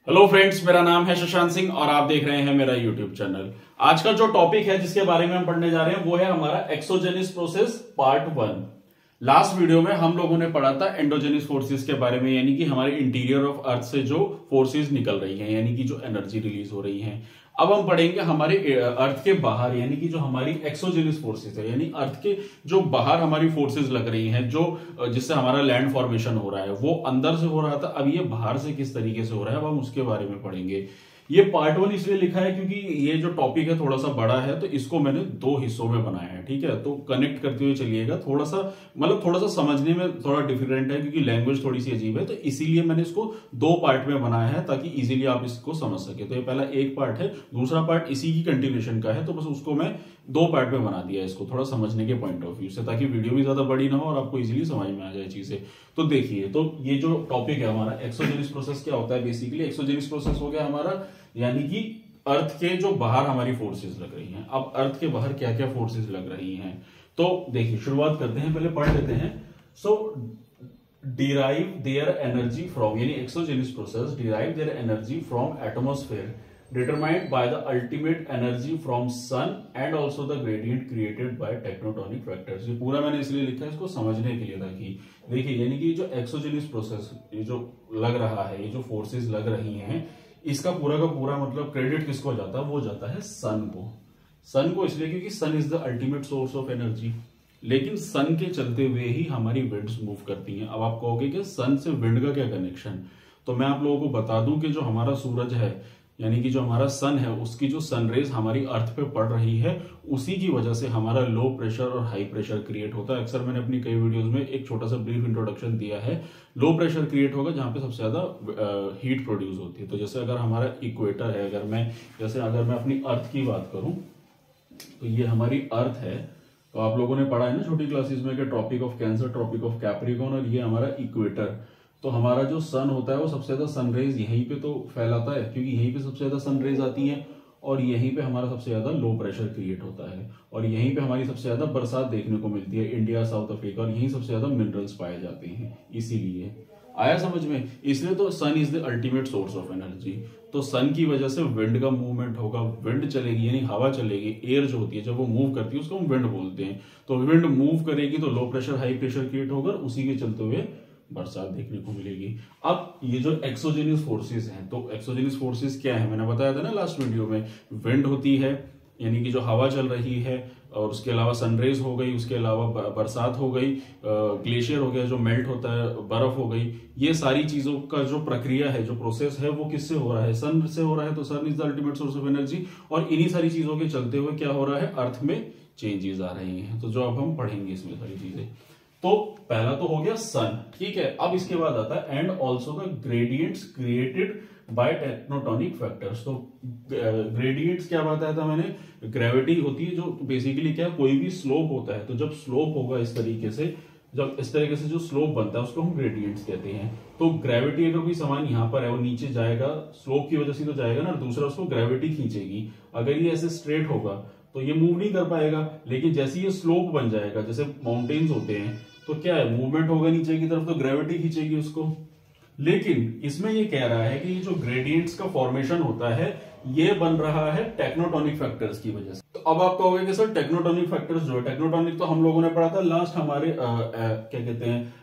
Hello friends, मेरा नाम है शशांक सिंह और आप देख रहे हैं मेरा यूट्यूब चैनल। आज का जो टॉपिक है जिसके बारे में हम पढ़ने जा रहे हैं वो है हमारा एक्सोजेनिस प्रोसेस पार्ट 1। लास्ट वीडियो में हम लोगों ने पढ़ा था एंडोजेनिस फोर्सेस के बारे में, यानी कि हमारे इंटीरियर ऑफ अर्थ से जो फोर्सेस निकल रही हैं, यानी कि जो एनर्जी रिलीज हो रही है। अब हम पढ़ेंगे हमारे अर्थ के बाहर, यानी कि जो हमारी एक्सोजेनिस फोर्सेस है, यानी अर्थ के जो बाहर हमारी फोर्सेस लग रही हैं, जो जिससे हमारा लैंड फॉर्मेशन हो रहा है वो अंदर से हो रहा था, अब ये बाहर से किस तरीके से हो रहा है, अब हम उसके बारे में पढ़ेंगे। ये पार्ट 1 इसलिए लिखा है क्योंकि ये जो टॉपिक है थोड़ा सा बड़ा है, तो इसको मैंने 2 हिस्सों में बनाया है। ठीक है, तो कनेक्ट करते हुए चलिएगा। थोड़ा सा समझने में थोड़ा डिफरेंट है क्योंकि लैंग्वेज थोड़ी सी अजीब है, तो इसीलिए मैंने इसको 2 पार्ट में बनाया है ताकि इजीली आप इसको समझ सके। तो ये पहला एक पार्ट है, दूसरा पार्ट इसी की कंटिन्यूएशन का है, तो बस उसको मैं 2 पार्ट में बना दिया इसको थोड़ा समझने के पॉइंट ऑफ व्यू से, ताकि वीडियो भी ज्यादा बड़ी ना हो और आपको इजीली समझ में आ जाए चीजें। तो देखिए, तो ये जो टॉपिक है हमारा एक्सोजेनिस प्रोसेस क्या होता है। बेसिकली एक्सोजेनिस प्रोसेस हो गया हमारा, यानी कि अर्थ के जो बाहर हमारी फोर्सेस लग रही हैं। अब अर्थ के बाहर क्या क्या फोर्सेस लग रही हैं, तो देखिए शुरुआत करते हैं, पहले पढ़ लेते हैं। So derive their energy from, यानी exogenic process derive their energy from atmosphere determined by the ultimate energy from sun and also the gradient created by tectonic factors। ये पूरा मैंने इसलिए लिखा है इसको समझने के लिए, ताकि देखिए यानी कि जो एक्सोजेनिस प्रोसेस ये जो लग रहा है, ये जो फोर्सेस लग रही हैं, इसका पूरा का पूरा मतलब क्रेडिट किसको जाता है, वो जाता है सन को। सन को इसलिए क्योंकि sun is the ultimate source of energy, लेकिन सन के चलते हुए ही हमारी विंड्स मूव करती हैं। अब आप कहोगे कि सन से विंड का क्या कनेक्शन, तो मैं आप लोगों को बता दूं कि जो हमारा सूरज है, यानी कि जो हमारा सन है, उसकी जो सनरेज हमारी अर्थ पे पड़ रही है, उसी की वजह से हमारा लो प्रेशर और हाई प्रेशर क्रिएट होता है। अक्सर मैंने अपनी कई वीडियोस में एक छोटा सा ब्रीफ इंट्रोडक्शन दिया है। लो प्रेशर क्रिएट होगा जहां पे सबसे ज्यादा हीट प्रोड्यूस होती है। तो जैसे अगर हमारा इक्वेटर है, अगर मैं अपनी अर्थ की बात करूं, तो ये हमारी अर्थ है। तो आप लोगों ने पढ़ा है ना छोटी क्लासेस में कि Tropic of Cancer, Tropic of Capricorn, और ये हमारा इक्वेटर। तो हमारा जो सन होता है वो सबसे ज्यादा सनरेज यहीं पे तो फैलाता है, क्योंकि यहीं पे सबसे ज्यादा सनरेज आती हैं, और यहीं पे हमारा सबसे ज्यादा लो प्रेशर क्रिएट होता है, और यहीं पे हमारी सबसे ज्यादा बरसात देखने को मिलती है, इंडिया, साउथ अफ्रीका, और यहीं सबसे ज्यादा मिनरल्स पाए जाते हैं। इसीलिए आया समझ में। इसलिए तो sun is the ultimate source of energy. तो सन की वजह से विंड का मूवमेंट होगा, विंड चलेगी यानी हवा चलेगी, एयर जो होती है जब वो मूव करती है उसको हम विंड बोलते हैं। तो विंड मूव करेगी तो low pressure high pressure create होगा, उसी के चलते हुए बरसात देखने को मिलेगी। अब ये जो एक्सोजेनिस फोर्सेस हैं, तो एक्सोजेनिस फोर्सेस क्या है, मैंने बताया था ना लास्ट वीडियो में। विंड होती है, यानी कि जो हवा चल रही है, और उसके अलावा सनरेज हो गई, उसके अलावा बरसात हो गई, ग्लेशियर हो गया जो मेल्ट होता है, बर्फ हो गई। ये सारी चीजों का जो प्रक्रिया है, जो प्रोसेस है, वो किससे हो रहा है, सन से हो रहा है। तो sun is the ultimate source of energy, और इन्हीं सारी चीजों के चलते हुए क्या हो रहा है, अर्थ में चेंजेस आ रहे हैं। तो जो अब हम पढ़ेंगे इसमें सारी चीजें, तो पहला तो हो गया सन, ठीक है। अब इसके बाद आता है and also the gradients created by tectonic factors. तो ग्रेडियंट्स क्या बताया था मैंने, ग्रेविटी होती है जो बेसिकली क्या, कोई भी स्लोप होता है, तो जब स्लोप होगा इस तरीके से, जब इस तरीके से जो स्लोप बनता है उसको हम ग्रेडियंट्स कहते हैं। तो ग्रेविटी अगर कोई सामान यहाँ पर है, वो नीचे जाएगा, स्लोप की वजह से तो जाएगा ना, दूसरा उसको ग्रेविटी खींचेगी। अगर ये ऐसे स्ट्रेट होगा तो ये मूव नहीं कर पाएगा, लेकिन जैसे ये स्लोप बन जाएगा, जैसे माउंटेन्स होते हैं, तो क्या है, मूवमेंट होगा नीचे की तरफ, तो ग्रेविटी खींचेगी उसको। लेकिन इसमें ये कह रहा है कि ये जो ग्रेडियंट्स का फॉर्मेशन होता है, ये बन रहा है टेक्टोनिक फैक्टर्स की वजह से। तो अब आप कहोगे कि सर टेक्टोनिक फैक्टर्स जो है, टेक्टोनिक तो हम लोगों ने पढ़ा था लास्ट हमारे क्या कहते हैं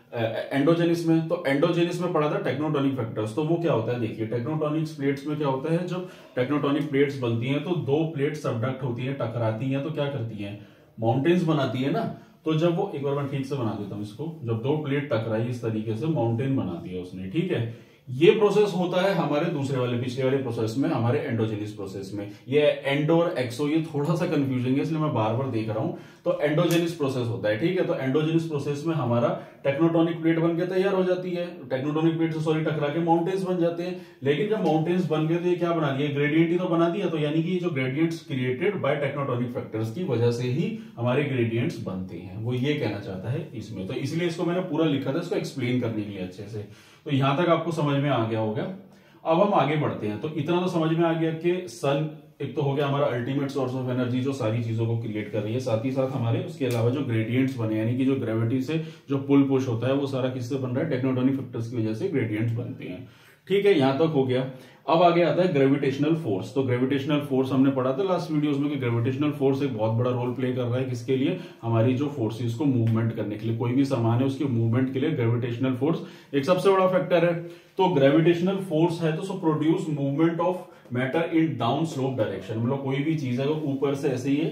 एंडोजेनिस में। तो एंडोजेनिस में पढ़ा था टेक्टोनिक फैक्टर्स। तो वो क्या होता है, देखिए टेक्टोनिक प्लेट्स में क्या होता है, जब टेक्टोनिक प्लेट्स बनती हैं तो 2 प्लेट सबडक्ट होती हैं, टकराती हैं, तो क्या करती हैं, माउंटेन्स बनाती है ना। तो जब वो, एक बार मैं ठीक से बना देता हूं इसको, जब 2 प्लेट टकराई इस तरीके से माउंटेन बना दिया उसने, ठीक है। ये प्रोसेस होता है हमारे दूसरे वाले, पिछले वाले प्रोसेस में, हमारे एंडोजेनिस प्रोसेस में। ये एंडो और एक्सो ये थोड़ा सा कंफ्यूजिंग है, इसलिए मैं बार बार देख रहा हूं। तो एंडोजेनिस प्रोसेस होता है, ठीक है। तो एंडोजेनिस प्रोसेस में हमारा टेक्टोनिक प्लेट बन के तैयार हो जाती है, टेक्टोनिक प्लेट से टकरा के माउंटेन्स बन जाते हैं। लेकिन जब माउंटेन्स बन गए तो ये क्या बना दिया, ग्रेडियंट ही तो बना दिया। तो यानी कि जो gradients created by tectonic factors की वजह से ही हमारे ग्रेडियंट्स बनते हैं, वो ये कहना चाहता है इसमें। तो इसलिए इसको मैंने पूरा लिखा था, इसको एक्सप्लेन करने के लिए अच्छे से। तो यहां तक आपको समझ में आ गया होगा। अब हम आगे बढ़ते हैं। तो इतना तो समझ में आ गया कि सन एक तो हो गया हमारा अल्टीमेट सोर्स ऑफ एनर्जी जो सारी चीजों को क्रिएट कर रही है, साथ ही साथ हमारे उसके अलावा जो ग्रेडियंट्स बने, यानी कि जो ग्रेविटी से जो पुल पुश होता है, वो सारा किससे बन रहा है, टेक्टोनिक फैक्टर्स की वजह से ग्रेडियंट्स बनते हैं। ठीक है, यहां तक हो गया। अब आगे आता है ग्रेविटेशनल फोर्स। तो ग्रेविटेशनल फोर्स हमने पढ़ा था लास्ट वीडियोस में कि ग्रेविटेशनल फोर्स एक बहुत बड़ा रोल प्ले कर रहा है किसके लिए, हमारी जो फोर्सेस को मूवमेंट करने के लिए, कोई भी सामान है उसके मूवमेंट के लिए ग्रेविटेशनल फोर्स एक सबसे बड़ा फैक्टर है। तो ग्रेविटेशनल फोर्स है तो produce movement of matter in down slope direction, मतलब कोई भी चीज है तो ऊपर से ऐसे ही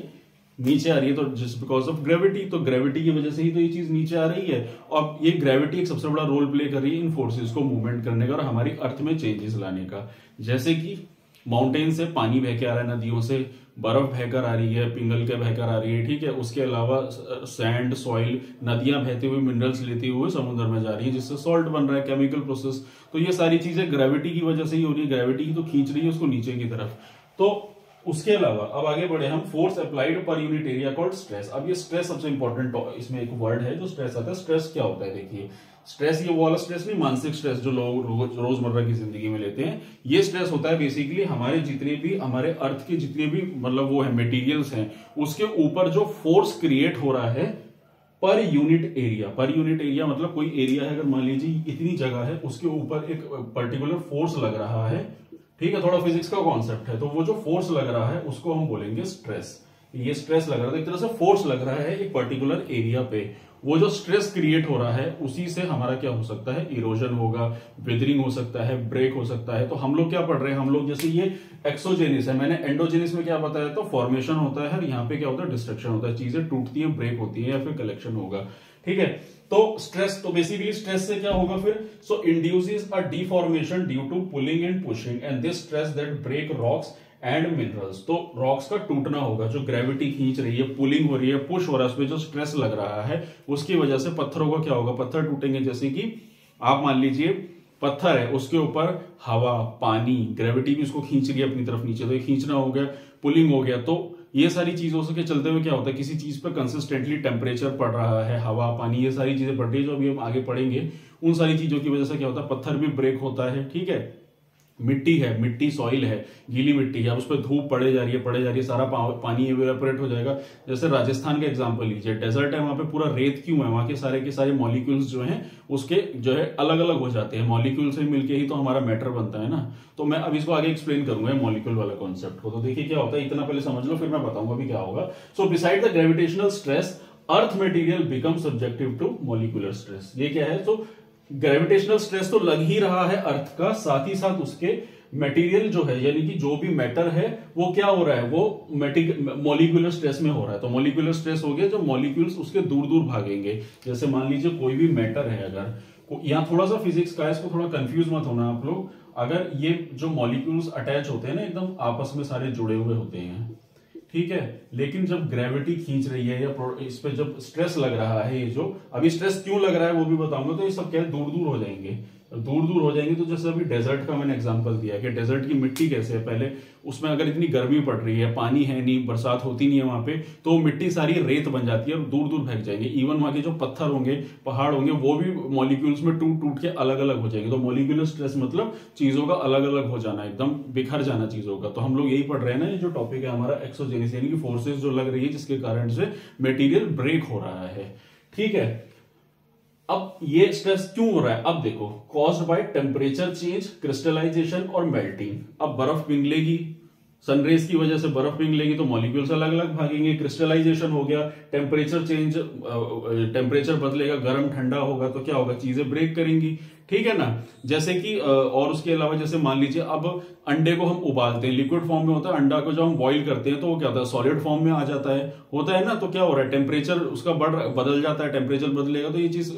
नीचे आ रही है तो जस्ट बिकॉज ऑफ ग्रेविटी, तो ग्रेविटी की वजह से ही तो ये चीज नीचे आ रही है। और ये ग्रेविटी एक सबसे बड़ा रोल प्ले कर रही है इन फोर्सेस को मूवमेंट करने का और हमारी अर्थ में चेंजेस लाने का। जैसे कि माउंटेन से पानी बह के आ रहा है, नदियों से बर्फ बहकर आ रही है, पिघल के बहकर आ रही है, ठीक है। उसके अलावा सैंड, सॉइल, नदियां बहते हुए मिनरल्स लेते हुए समुद्र में जा रही है जिससे सॉल्ट बन रहा है, केमिकल प्रोसेस। तो ये सारी चीजें ग्रेविटी की वजह से ही हो रही है, ग्रेविटी ही तो खींच रही है उसको नीचे की तरफ। तो उसके अलावा अब आगे बढ़े हम, force applied per unit area called stress. अब ये स्ट्रेस सबसे इंपॉर्टेंट, इसमें एक वर्ड है जो स्ट्रेस आता है। स्ट्रेस क्या होता है, देखिए स्ट्रेस ये वाला स्ट्रेस नहीं, मानसिक स्ट्रेस जो लोग रोजमर्रा की जिंदगी में लेते हैं, ये स्ट्रेस होता है बेसिकली हमारे जितने भी, हमारे अर्थ के जितने भी मतलब वो है मटेरियल्स हैं उसके ऊपर जो फोर्स क्रिएट हो रहा है per unit area. Per unit area मतलब कोई एरिया है, अगर मान लीजिए इतनी जगह है उसके ऊपर एक पर्टिकुलर फोर्स लग रहा है, ठीक है, थोड़ा फिजिक्स का कॉन्सेप्ट है, तो वो जो फोर्स लग रहा है उसको हम बोलेंगे स्ट्रेस। ये स्ट्रेस लग रहा है, तो एक तरह से फोर्स लग रहा है एक पर्टिकुलर एरिया पे, वो जो स्ट्रेस क्रिएट हो रहा है उसी से हमारा क्या हो सकता है, इरोजन होगा, विदरिंग हो सकता है, ब्रेक हो सकता है। तो हम लोग क्या पढ़ रहे हैं, हम लोग जैसे ये एक्सोजेनिस है, मैंने एंडोजेनिस में क्या बताया, तो फॉर्मेशन होता है, और यहाँ पे क्या होता है, डिस्ट्रक्शन होता है, चीजें टूटती है, ब्रेक होती है या फिर कलेक्शन होगा, ठीक है। तो स्ट्रेस, तो बेसिकली स्ट्रेस से क्या होगा फिर, so induces a deformation due to pulling and pushing and this stress that break rocks and minerals. तो रॉक्स का टूटना होगा, जो ग्रेविटी खींच रही है, पुलिंग हो रही है, पुश हो रहा है, उसमें जो स्ट्रेस लग रहा है उसकी वजह से पत्थरों का क्या होगा, पत्थर टूटेंगे। जैसे कि आप मान लीजिए पत्थर है, उसके ऊपर हवा, पानी, ग्रेविटी भी उसको खींच रही है अपनी तरफ नीचे, तो ये खींचना हो गया, पुलिंग हो गया। तो ये सारी चीजों से चलते हुए क्या होता है, किसी चीज पर कंसिस्टेंटली टेम्परेचर पड़ रहा है, हवा, पानी, ये सारी चीजें बढ़ रही है जो अभी हम आगे पढ़ेंगे, उन सारी चीजों की वजह से क्या होता है, पत्थर भी ब्रेक होता है, ठीक है। मिट्टी है, मिट्टी सॉइल है, गीली मिट्टी है, अब उस पर धूप पड़े जा रही है, सारा पानी इवेपोरेट हो जाएगा। जैसे राजस्थान का एग्जांपल लीजिए, डेजर्ट है, वहां पे पूरा रेत क्यों है, वहां के सारे मॉलिक्यूल्स जो हैं उसके जो है अलग अलग हो जाते हैं, मॉलिक्यूल से मिलके ही तो हमारा मैटर बनता है ना। तो मैं अब इसको आगे एक्सप्लेन करूंगा मॉलिक्यूल वाला कॉन्सेप्ट को। तो देखिए क्या होता है, इतना पहले समझ लो फिर मैं बताऊंगा अभी क्या होगा। So beside the gravitational stress earth material become subjective to molecular stress. ये क्या है, तो ग्रेविटेशनल स्ट्रेस तो लग ही रहा है अर्थ का, साथ ही साथ उसके मटेरियल जो है, यानी कि जो भी मैटर है वो क्या हो रहा है, वो मॉलिक्यूलर स्ट्रेस में हो रहा है। तो मॉलिक्यूलर स्ट्रेस हो गया, जो मॉलिक्यूल्स उसके दूर दूर भागेंगे। जैसे मान लीजिए कोई भी मैटर है, अगर यहाँ थोड़ा सा फिजिक्स का है, इसको थोड़ा कंफ्यूज मत होना आप लोग। अगर ये जो मॉलिक्यूल्स अटैच होते हैं ना, एकदम आपस में सारे जुड़े हुए होते हैं, ठीक है, लेकिन जब ग्रेविटी खींच रही है या इस पे जब स्ट्रेस लग रहा है, ये जो अभी स्ट्रेस क्यों लग रहा है वो भी बताऊंगा। तो ये सब क्या है, दूर दूर हो जाएंगे, दूर दूर हो जाएंगे। तो जैसे अभी डेजर्ट का मैंने एग्जांपल दिया कि डेजर्ट की मिट्टी कैसे है, पहले उसमें अगर इतनी गर्मी पड़ रही है, पानी है नहीं, बरसात होती नहीं है वहां पे, तो मिट्टी सारी रेत बन जाती है और दूर दूर फेंक जाएंगे। इवन वहां के जो पत्थर होंगे, पहाड़ होंगे, वो भी मॉलिक्यूल्स में टूट टूट के अलग अलग हो जाएंगे। तो मॉलिक्यूलर स्ट्रेस मतलब चीजों का अलग अलग हो जाना, एकदम बिखर जाना चीजों का। तो हम लोग यही पढ़ रहे हैं ना, ये जो टॉपिक है हमारा एक्सोजेनिस, यानी कि फोर्सेस जो लग रही है जिसके कारण से मटेरियल ब्रेक हो रहा है, ठीक है। अब ये स्ट्रेस क्यों हो रहा है, अब देखो, caused by temperature change, crystallisation और मेल्टिंग। अब बर्फ पिघलेगी, सनरेज की वजह से बर्फ पिघलेगी तो मॉलिक्यूल्स अलग अलग भागेंगे, क्रिस्टलाइजेशन हो गया, टेम्परेचर चेंज, टेम्परेचर बदलेगा, गर्म ठंडा होगा तो क्या होगा, चीजें ब्रेक करेंगी, ठीक है ना। जैसे कि और उसके अलावा जैसे मान लीजिए अब अंडे को हम उबालते हैं, लिक्विड फॉर्म में होता है, अंडा को जब हम बॉईल करते हैं तो वो क्या होता है, सॉलिड फॉर्म में आ जाता है, होता है ना। तो क्या हो रहा है, टेम्परेचर उसका बदल जाता है, टेम्परेचर बदलेगा तो ये चीज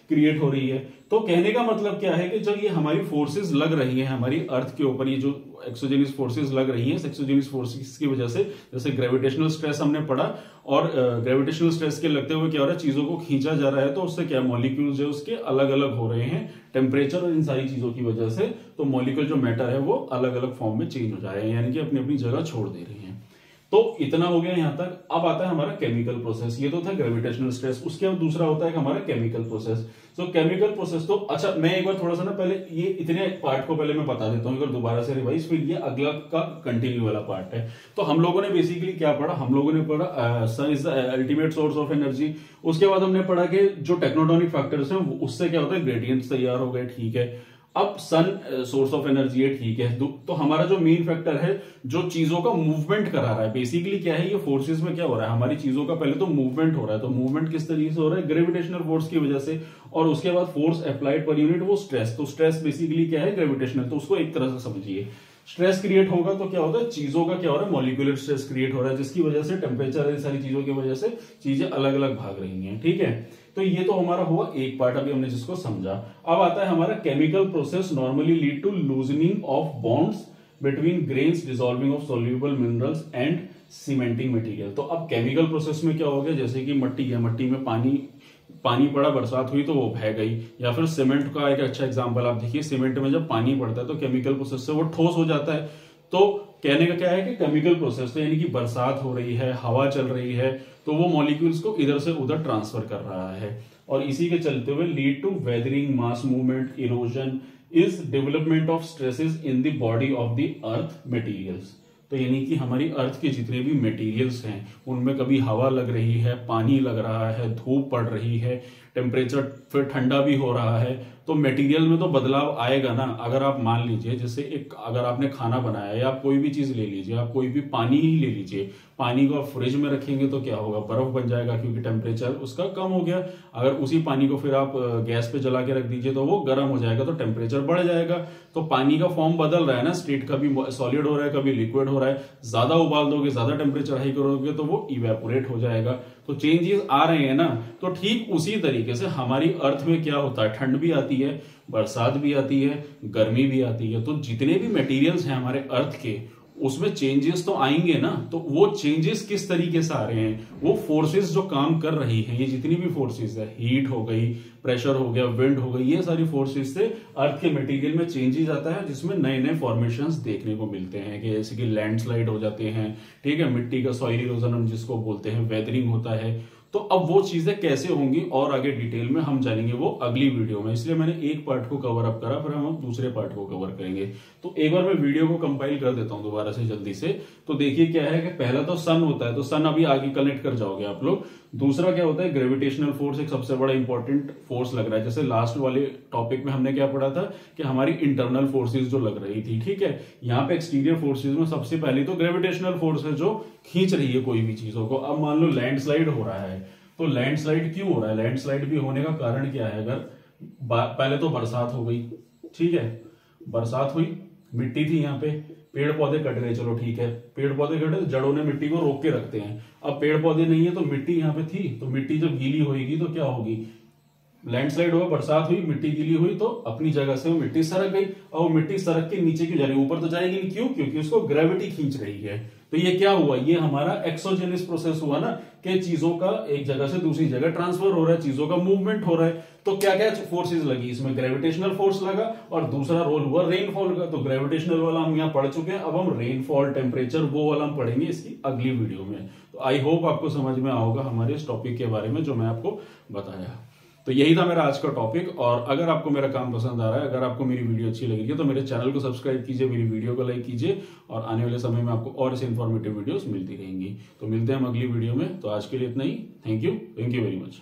क्रिएट हो रही है। तो कहने का मतलब क्या है कि जब ये हमारी फोर्सेस लग रही है हमारी अर्थ के ऊपर, ये जो एक्सोजेनिस फोर्सेस लग रही है, एक्सोजेनिस फोर्सेस की वजह से, जैसे ग्रेविटेशनल स्ट्रेस हमने पढ़ा, और ग्रेविटेशनल स्ट्रेस के लगते हुए क्या हो रहा है, चीजों को खींचा जा रहा है, तो उससे क्या मॉलिक्यूल्स जो उसके अलग अलग हो रहे हैं टेम्परेचर और इन सारी चीजों की वजह से। तो मॉलिक्यूल जो मैटर है वो अलग अलग फॉर्म में चेंज हो जा रहे हैं, यानी कि अपनी अपनी जगह छोड़ दे रही हैं। तो इतना हो गया यहां तक। अब आता है हमारा केमिकल प्रोसेस। ये तो था ग्रेविटेशनल स्ट्रेस, उसके बाद दूसरा होता है हमारा केमिकल प्रोसेस। तो केमिकल प्रोसेस, तो अच्छा मैं एक बार थोड़ा सा ना पहले ये इतने पार्ट को पहले मैं बता देता हूँ, अगर दोबारा से रिवाइज, फिर ये अगला का कंटिन्यू वाला पार्ट है। तो हम लोगों ने बेसिकली क्या पढ़ा, हम लोगों ने पढ़ा sun is the ultimate source of energy. उसके बाद हमने पढ़ा कि जो टेक्नोटॉनिक फैक्टर्स हैं उससे क्या होता है, ग्रेडियंट्स तैयार हो गए, ठीक है। अब सन सोर्स ऑफ एनर्जी है, ठीक है, तो हमारा जो मेन फैक्टर है जो चीजों का मूवमेंट करा रहा है, बेसिकली क्या है, ये फोर्सेस में क्या हो रहा है, हमारी चीजों का पहले तो मूवमेंट हो रहा है। तो मूवमेंट किस तरीके से हो रहा है, ग्रेविटेशनल फोर्स की वजह से, और उसके बाद फोर्स अप्लाइड पर यूनिट वो स्ट्रेस। तो स्ट्रेस बेसिकली क्या है, ग्रेविटेशनल। तो उसको एक तरह से समझिए, स्ट्रेस क्रिएट होगा तो क्या होता है, चीजों का क्या हो रहा है, मॉलिक्यूलर स्ट्रेस क्रिएट हो रहा है, जिसकी वजह से टेम्परेचर, सारी चीजों की वजह से चीजें अलग अलग भाग रही हैं, ठीक है। तो ये तो हमारा हुआ एक पार्ट, अभी हमने जिसको समझा। अब आता है हमारा chemical process normally lead to loosening of bonds between grains, dissolving of soluble minerals and cementing material. तो अब केमिकल प्रोसेस में क्या हो गया, जैसे कि मट्टी है, मट्टी में पानी पड़ा, बरसात हुई तो वो बह गई। या फिर सीमेंट का एक अच्छा एग्जांपल आप देखिए, सीमेंट में जब पानी पड़ता है तो केमिकल प्रोसेस से वो ठोस हो जाता है। तो कहने का क्या है कि केमिकल प्रोसेस, तो यानी कि बरसात हो रही है, हवा चल रही है, तो वो मॉलिक्यूल्स को इधर से उधर ट्रांसफर कर रहा है, और इसी के चलते हुए lead to weathering, mass movement, erosion is development of stresses in the body of the earth materials. तो यानी कि हमारी अर्थ के जितने भी मटेरियल्स हैं उनमें कभी हवा लग रही है, पानी लग रहा है, धूप पड़ रही है, टेम्परेचर फिर ठंडा भी हो रहा है, तो मटेरियल में तो बदलाव आएगा ना। अगर आप मान लीजिए, जैसे अगर आपने खाना बनाया या आप कोई भी चीज ले लीजिए, आप कोई भी पानी ही ले लीजिए, पानी को आप फ्रिज में रखेंगे तो क्या होगा, बर्फ बन जाएगा क्योंकि टेम्परेचर उसका कम हो गया। अगर उसी पानी को फिर आप गैस पे जला के रख दीजिए तो वो गर्म हो जाएगा, तो टेम्परेचर बढ़ जाएगा। तो पानी का फॉर्म बदल रहा है ना, स्टेट कभी सॉलिड हो रहा है, कभी लिक्विड हो रहा है। ज्यादा उबाल दोगे, ज्यादा टेम्परेचर हाई करोगे तो वो इवेपोरेट हो जाएगा। तो चेंजेस आ रहे हैं ना। तो ठीक उसी तरीके से हमारी अर्थ में क्या होता है, ठंड भी आती है, बरसात भी आती है, गर्मी भी आती है। तो जितने भी मटेरियल्स हैं हमारे अर्थ के, उसमें चेंजेस तो आएंगे ना। तो वो चेंजेस किस तरीके से आ रहे हैं, वो फोर्सेस जो काम कर रही हैं, ये जितनी भी फोर्सेस है, हीट हो गई, प्रेशर हो गया, विंड हो गई, ये सारी फोर्सेस से अर्थ के मटेरियल में चेंजेस आता है, जिसमें नए नए फॉर्मेशंस देखने को मिलते हैं, कि जैसे कि लैंडस्लाइड हो जाते हैं, ठीक है, मिट्टी का सॉइल इरोजन हम जिसको बोलते हैं, वेदरिंग होता है। तो अब वो चीजें कैसे होंगी और आगे डिटेल में हम जानेंगे वो अगली वीडियो में। इसलिए मैंने एक पार्ट को कवर अप करा, फिर हम दूसरे पार्ट को कवर करेंगे। तो एक बार मैं वीडियो को कंपाइल कर देता हूं दोबारा से जल्दी से। तो देखिए क्या है कि पहला तो सन होता है, तो सन अभी आगे कनेक्ट कर जाओगे आप लोग। दूसरा क्या होता है, ग्रेविटेशनल फोर्स, एक सबसे बड़ा इंपॉर्टेंट फोर्स लग रहा है। जैसे लास्ट वाले टॉपिक में हमने क्या पढ़ा था कि हमारी इंटरनल फोर्सेस जो लग रही थी, ठीक है। यहाँ पे एक्सटीरियर फोर्सेस में सबसे पहले तो ग्रेविटेशनल फोर्स है जो खींच रही है कोई भी चीजों को। अब मान लो लैंडस्लाइड हो रहा है, तो लैंडस्लाइड क्यों हो रहा है, लैंडस्लाइड भी होने का कारण क्या है। अगर पहले तो बरसात हो गई, ठीक है, बरसात हुई, मिट्टी थी यहाँ पे, पेड़ पौधे कट गए, चलो ठीक है, पेड़ पौधे कटे तो जड़ों ने मिट्टी को रोक के रखते हैं। अब पेड़ पौधे नहीं है तो मिट्टी यहाँ पे थी, तो मिट्टी जब गीली होगी तो क्या होगी, लैंडस्लाइड हुआ, बरसात हुई, मिट्टी गीली हुई, तो अपनी जगह से वो मिट्टी सरक गई। और वो मिट्टी सरक के नीचे क्यों जा रही है, ऊपर तो जाएगी नहीं, क्यों, क्योंकि उसको ग्रेविटी खींच रही है। तो ये क्या हुआ, ये हमारा एक्सोजेनिस प्रोसेस हुआ ना, कि चीजों का एक जगह से दूसरी जगह ट्रांसफर हो रहा है, चीजों का मूवमेंट हो रहा है। तो क्या क्या फोर्सेस लगी इसमें, ग्रेविटेशनल फोर्स लगा, और दूसरा रोल हुआ रेनफॉल का। तो ग्रेविटेशनल वाला हम यहाँ पढ़ चुके हैं, अब हम रेनफॉल, टेम्परेचर, वो वाला हम पढ़ेंगे इसकी अगली वीडियो में। तो आई होप आपको समझ में आओगा हमारे इस टॉपिक के बारे में जो मैं आपको बताया। तो यही था मेरा आज का टॉपिक। और अगर आपको मेरा काम पसंद आ रहा है, अगर आपको मेरी वीडियो अच्छी लगी है, तो मेरे चैनल को सब्सक्राइब कीजिए, मेरी वीडियो को लाइक कीजिए, और आने वाले समय में आपको और ऐसे इन्फॉर्मेटिव वीडियोस मिलती रहेंगी। तो मिलते हैं हम अगली वीडियो में। तो आज के लिए इतना ही। Thank you very much.